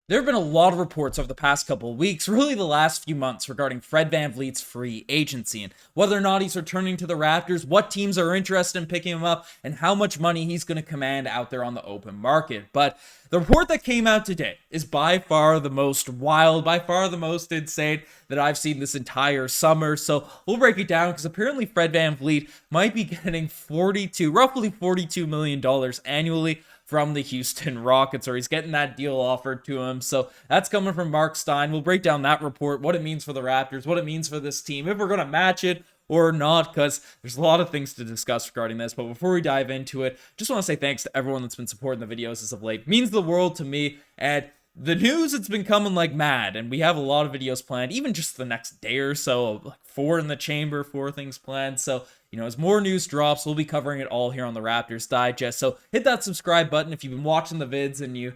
There have been a lot of reports over the past couple of weeks, really the last few months, regarding Fred VanVleet's free agency and whether or not he's returning to the Raptors, what teams are interested in picking him up, and how much money he's going to command out there on the open market. But the report that came out today is by far the most wild, by far the most insane that I've seen this entire summer. So we'll break it down because apparently Fred VanVleet might be getting roughly $42 million annually from the Houston Rockets, or he's getting that deal offered to him. So that's coming from Mark Stein. We'll break down that report, what it means for the Raptors, what it means for this team, if we're going to match it or not, because there's a lot of things to discuss regarding this. But before we dive into it, just want to say thanks to everyone that's been supporting the videos as of late. It means the world to me, and the news, it's been coming like mad, and we have a lot of videos planned, even just the next day or so, like 4 in the chamber, 4 things planned. So, as more news drops, we'll be covering it all here on the Raptors Digest. So hit that subscribe button if you've been watching the vids and you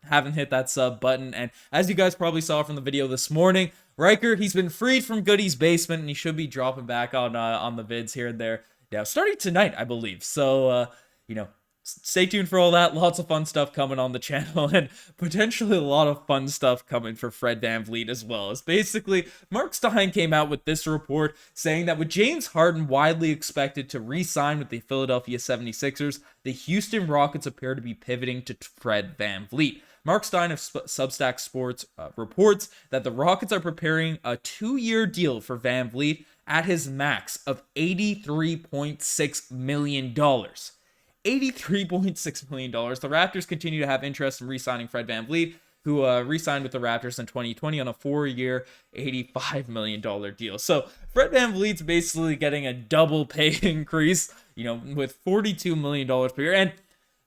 haven't hit that sub button. And as you guys probably saw from the video this morning, Riker, he's been freed from Goody's basement, and he should be dropping back on the vids here and there. Yeah, starting tonight, I believe. So, stay tuned for all that. Lots of fun stuff coming on the channel, and potentially a lot of fun stuff coming for Fred VanVleet as well. As basically, Mark Stein came out with this report saying that with James Harden widely expected to re-sign with the Philadelphia 76ers, the Houston Rockets appear to be pivoting to Fred VanVleet. Mark Stein of Substack Sports reports that the Rockets are preparing a 2-year deal for VanVleet at his max of $83.6 million. $83.6 million. The Raptors continue to have interest in re-signing Fred VanVleet, who re-signed with the Raptors in 2020 on a 4-year, $85 million deal. So Fred VanVleet's basically getting a double pay increase, with $42 million per year. And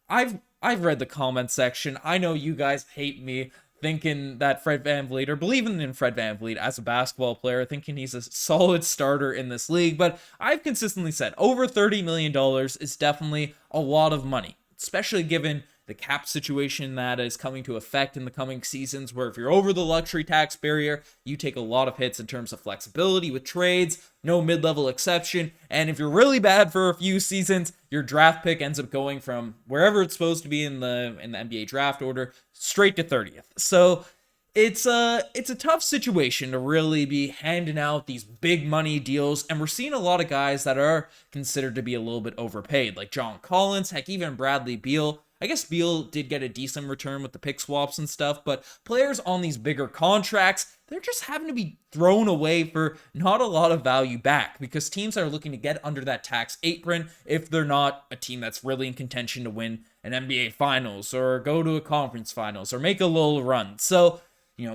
I've read the comment section. I know you guys hate me thinking that Fred VanVleet, or believing in Fred VanVleet as a basketball player, thinking he's a solid starter in this league, but I've consistently said over $30 million is definitely a lot of money, especially given the cap situation that is coming to effect in the coming seasons, where if you're over the luxury tax barrier, you take a lot of hits in terms of flexibility with trades, no mid-level exception, and if you're really bad for a few seasons, your draft pick ends up going from wherever it's supposed to be in the NBA draft order straight to 30th. So it's a tough situation to really be handing out these big money deals, and we're seeing a lot of guys that are considered to be a little bit overpaid, like John Collins, heck, even Bradley Beal. I guess Beal did get a decent return with the pick swaps and stuff, but players on these bigger contracts, they're just having to be thrown away for not a lot of value back, because teams are looking to get under that tax apron if they're not a team that's really in contention to win an NBA Finals or go to a conference finals or make a little run. So,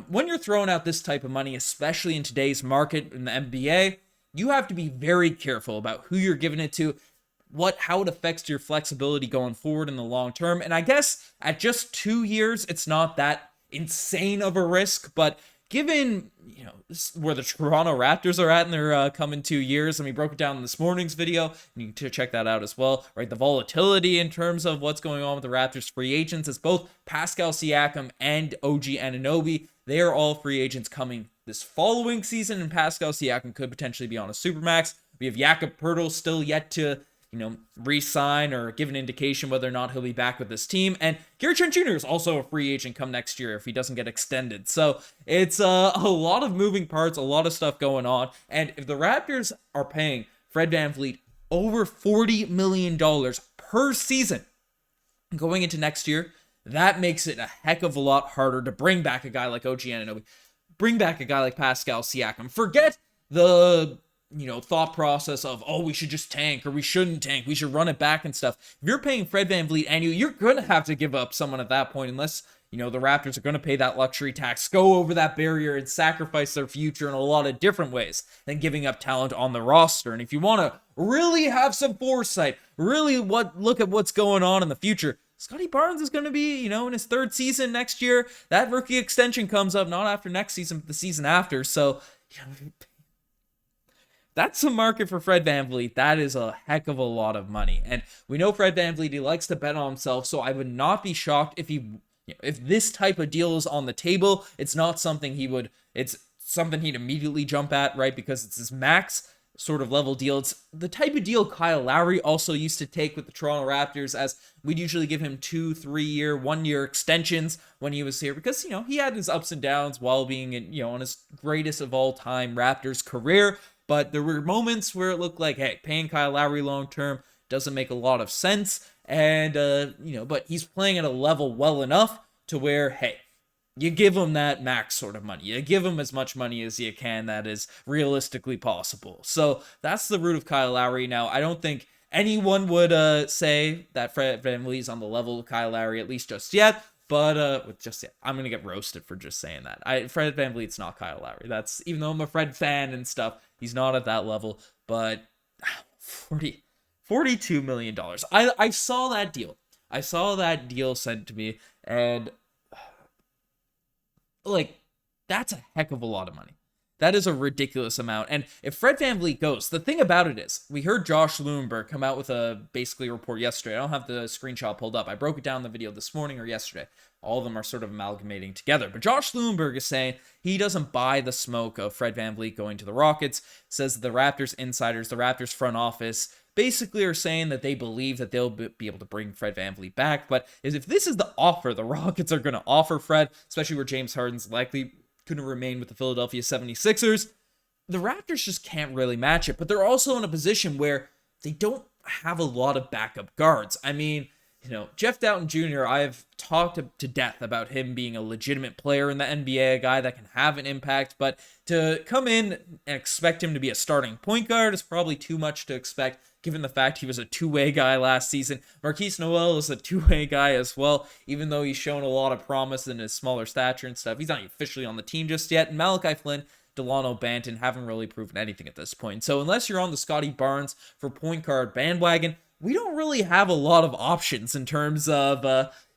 when you're throwing out this type of money, especially in today's market in the NBA, you have to be very careful about who you're giving it to, how it affects your flexibility going forward in the long term. And I guess at just 2 years, it's not that insane of a risk, but given, where the Toronto Raptors are at in their coming 2 years, and we broke it down in this morning's video, and you can check that out as well, right? The volatility in terms of what's going on with the Raptors free agents is both Pascal Siakam and OG Anunoby. They are all free agents coming this following season, and Pascal Siakam could potentially be on a supermax. We have Jakob Poeltl still yet to re-sign or give an indication whether or not he'll be back with this team. And Gary Trent Jr. is also a free agent come next year if he doesn't get extended. So it's a lot of moving parts, a lot of stuff going on. And if the Raptors are paying Fred VanVleet over $40 million per season going into next year, that makes it a heck of a lot harder to bring back a guy like OG Anunoby, bring back a guy like Pascal Siakam. Forget the thought process of, we should just tank or we shouldn't tank, we should run it back and stuff. If you're paying Fred VanVleet annually, you're going to have to give up someone at that point, unless, the Raptors are going to pay that luxury tax, go over that barrier and sacrifice their future in a lot of different ways than giving up talent on the roster. And if you want to really have some foresight, really look at what's going on in the future, Scotty Barnes is going to be, in his 3rd season next year. That rookie extension comes up not after next season, but the season after. So, that's a market for Fred VanVleet. That is a heck of a lot of money. And we know Fred VanVleet, he likes to bet on himself, so I would not be shocked if this type of deal is on the table. It's not something it's something he'd immediately jump at, right? Because it's his max. sort of level deal. It's the type of deal Kyle Lowry also used to take with the Toronto Raptors, as we'd usually give him 2, 3-year, 1-year extensions when he was here, because, you know, he had his ups and downs while being in, you know, on his greatest of all time Raptors career. But there were moments where it looked like, hey, paying Kyle Lowry long term doesn't make a lot of sense. And, you know, but he's playing at a level well enough to where, hey, you give him that max sort of money. You give him as much money as you can that is realistically possible. So that's the root of Kyle Lowry. Now, I don't think anyone would say that Fred VanVleet is on the level of Kyle Lowry, at least just yet. But just yet, I'm gonna get roasted for just saying that. Fred VanVleet's not Kyle Lowry. That's, even though I'm a Fred fan and stuff, he's not at that level. But $42 million. I saw that deal. I saw that deal sent to me, and like, that's a heck of a lot of money. That is a ridiculous amount. And if Fred VanVleet goes, the thing about it is, we heard Josh Lewinberg come out with a basically report yesterday. I don't have the screenshot pulled up. I broke it down in the video this morning or yesterday. All of them are sort of amalgamating together. But Josh Lewinberg is saying he doesn't buy the smoke of Fred VanVleet going to the Rockets. Says that the Raptors insiders, the Raptors front office, basically are saying that they believe that they'll be able to bring Fred VanVleet back. But if this is the offer the Rockets are going to offer Fred, especially where James Harden's likely going to remain with the Philadelphia 76ers, the Raptors just can't really match it. But they're also in a position where they don't have a lot of backup guards. I mean, you know, Jeff Doughton Jr., I've talked to death about him being a legitimate player in the NBA, a guy that can have an impact, but to come in and expect him to be a starting point guard is probably too much to expect, given the fact he was a two-way guy last season. Marquise Noel is a two-way guy as well, even though he's shown a lot of promise in his smaller stature and stuff. He's not officially on the team just yet. And Malachi Flynn, Delano Banton haven't really proven anything at this point. So unless you're on the Scotty Barnes for point guard bandwagon, we don't really have a lot of options in terms of,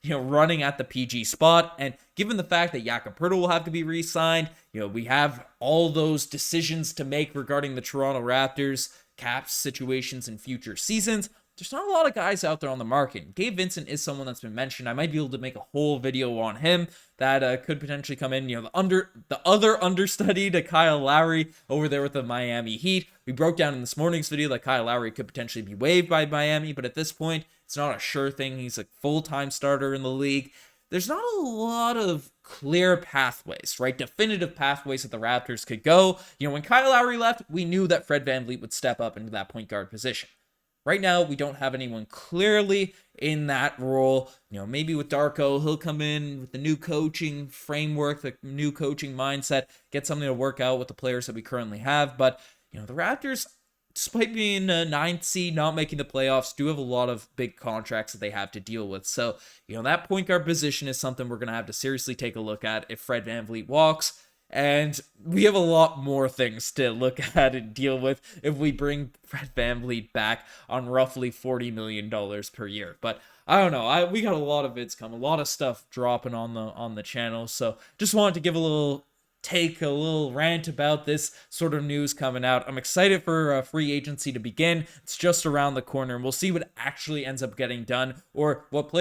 running at the PG spot. And given the fact that Jakob Poeltl will have to be re-signed, we have all those decisions to make regarding the Toronto Raptors, cap situations in future seasons. There's not a lot of guys out there on the market. Gabe Vincent is someone that's been mentioned. I might be able to make a whole video on him that could potentially come in. The other understudy to Kyle Lowry over there with the Miami Heat. We broke down in this morning's video that Kyle Lowry could potentially be waived by Miami, but at this point, it's not a sure thing. He's a full-time starter in the league. There's not a lot of clear pathways, right? Definitive pathways that the Raptors could go. When Kyle Lowry left, we knew that Fred VanVleet would step up into that point guard position. Right now, we don't have anyone clearly in that role. Maybe with Darko, he'll come in with the new coaching framework, the new coaching mindset, get something to work out with the players that we currently have. But, the Raptors, despite being a 9th seed, not making the playoffs, do have a lot of big contracts that they have to deal with. So, that point guard position is something we're going to have to seriously take a look at if Fred VanVleet walks. And we have a lot more things to look at and deal with if we bring Fred VanVleet back on roughly $40 million per year. But I don't know. We got a lot of vids coming, a lot of stuff dropping on the channel. So just wanted to give a little rant about this sort of news coming out. I'm excited for free agency to begin. It's just around the corner, and we'll see what actually ends up getting done, or what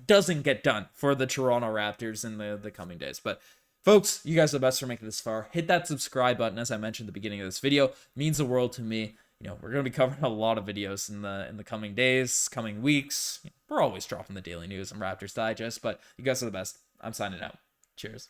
doesn't get done for the Toronto Raptors in the coming days. But folks, you guys are the best for making this far. Hit that subscribe button, as I mentioned at the beginning of this video. It means the world to me. We're going to be covering a lot of videos in the coming days, coming weeks. We're always dropping the daily news and Raptors Digest, but you guys are the best. I'm signing out. Cheers.